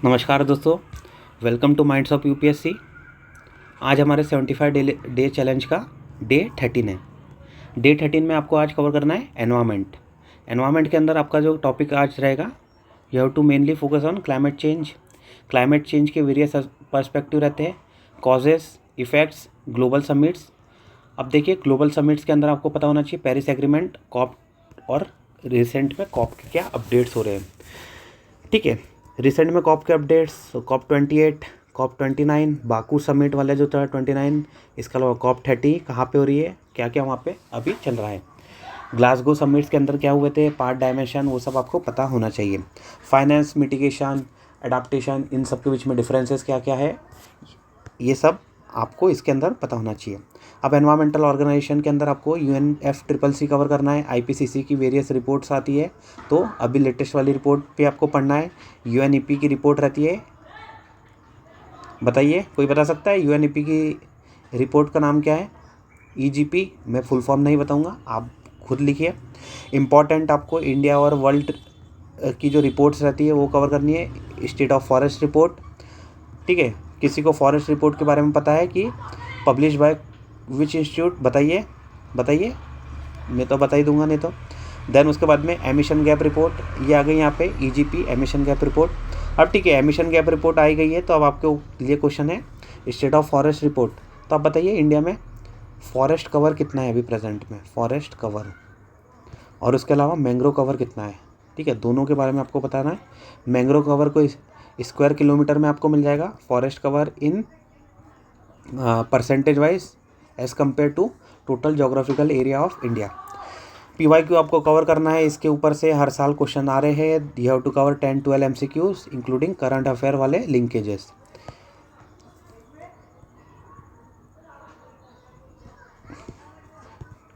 नमस्कार दोस्तों, welcome two minds of UPSC. आज हमारे 75 डे चैलेंज का डे 13 है। डे 13 में आपको आज कवर करना है एनवायरनमेंट। एनवायरनमेंट के अंदर आपका जो टॉपिक आज रहेगा, you have to mainly focus on climate change. Climate change के वेरियस पर्सपेक्टिव रहते हैं, कॉजेस, इफेक्ट्स, ग्लोबल समिट्स। अब देखिए, ग्लोबल समिट्स के अंदर आपको पता होना चाहिए पेरिस एग्रीमेंट, कॉप और रिसेंट में कॉप के क्या अपडेट्स हो रहे हैं। ठीक है, रिसेंट में कॉप के updates, COP 28, COP 29, Baku summit वाले जो था 29, इसके अलावा कॉप 30 कहाँ पे हो रही है, क्या क्या वहाँ पे अभी चल रहा है। ग्लासगो समिट्स के अंदर क्या हुए थे, पार्ट डायमेंशन, वो सब आपको पता होना चाहिए। फाइनेंस, मिटिगेशन, एडाप्टेशन, इन सब के बीच में डिफरेंसेस क्या क्या है, ये सब आपको इसके अंदर पता होना चाहिए। अब एनवायरमेंटल ऑर्गेनाइजेशन के अंदर आपको UNFCCC कवर करना है। IPCC की वेरियस रिपोर्ट्स आती है, तो अभी लेटेस्ट वाली रिपोर्ट पे आपको पढ़ना है। UNEP की रिपोर्ट रहती है, बताइए कोई बता सकता है UNEP की रिपोर्ट का नाम क्या है? EGP, मैं फुल फॉर्म नहीं बताऊंगा, आप खुद लिखिए। इम्पॉर्टेंट आपको इंडिया और वर्ल्ड की जो रिपोर्ट्स रहती है वो कवर करनी है। स्टेट ऑफ फॉरेस्ट रिपोर्ट, ठीक है। किसी को फॉरेस्ट रिपोर्ट के बारे में पता है कि पब्लिश बाय विच इंस्टीट्यूट, बताइए बताइए, मैं तो बता ही दूंगा नहीं तो। देन उसके बाद में एमिशन गैप रिपोर्ट, ये आ गई यहाँ पे EGP एमिशन गैप रिपोर्ट। अब ठीक है, एमिशन गैप रिपोर्ट आई गई है, तो अब आपके लिए क्वेश्चन है स्टेट ऑफ फॉरेस्ट रिपोर्ट। तो आप बताइए इंडिया में फॉरेस्ट कवर कितना है अभी प्रेजेंट में, फॉरेस्ट कवर, और उसके अलावा मैंग्रोव कवर कितना है। ठीक है, दोनों के बारे में आपको बताना है। मैंग्रोव कवर को स्क्वायर किलोमीटर में आपको मिल जाएगा, forest cover in percentage wise as compare to total geographical area of India. PYQ आपको कवर करना है, इसके ऊपर से हर साल क्वेश्चन आ रहे हैं। You have to cover 10-12 MCQs including current affair वाले लिंकेजेस।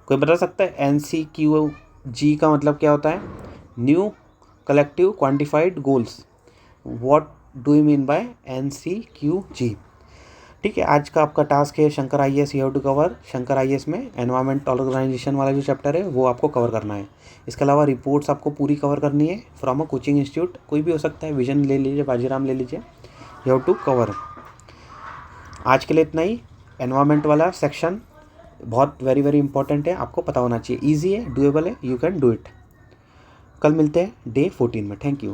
कोई बता सकता है NCQG का मतलब क्या होता है? New collective quantified goals. What do you mean by NCQG? ठीक है, आज का आपका टास्क है Shankar IAS, you have to cover Shankar IAS में एनवायरमेंट ऑर्गेनाइजेशन वाला जो चैप्टर है वो आपको कवर करना है। इसके अलावा रिपोर्ट्स आपको पूरी कवर करनी है फ्रॉम अ कोचिंग इंस्टीट्यूट, कोई भी हो सकता है, विजन ले लीजिए, बाजीराम ले लीजिए, यू हैव टू कवर। आज के लिए इतना ही। एनवायरमेंट वाला सेक्शन बहुत वेरी वेरी इंपॉर्टेंट है, आपको पता होना चाहिए, ईजी है, डूएबल है, यू कैन डू इट। कल मिलते हैं डे 14 में। Thank you.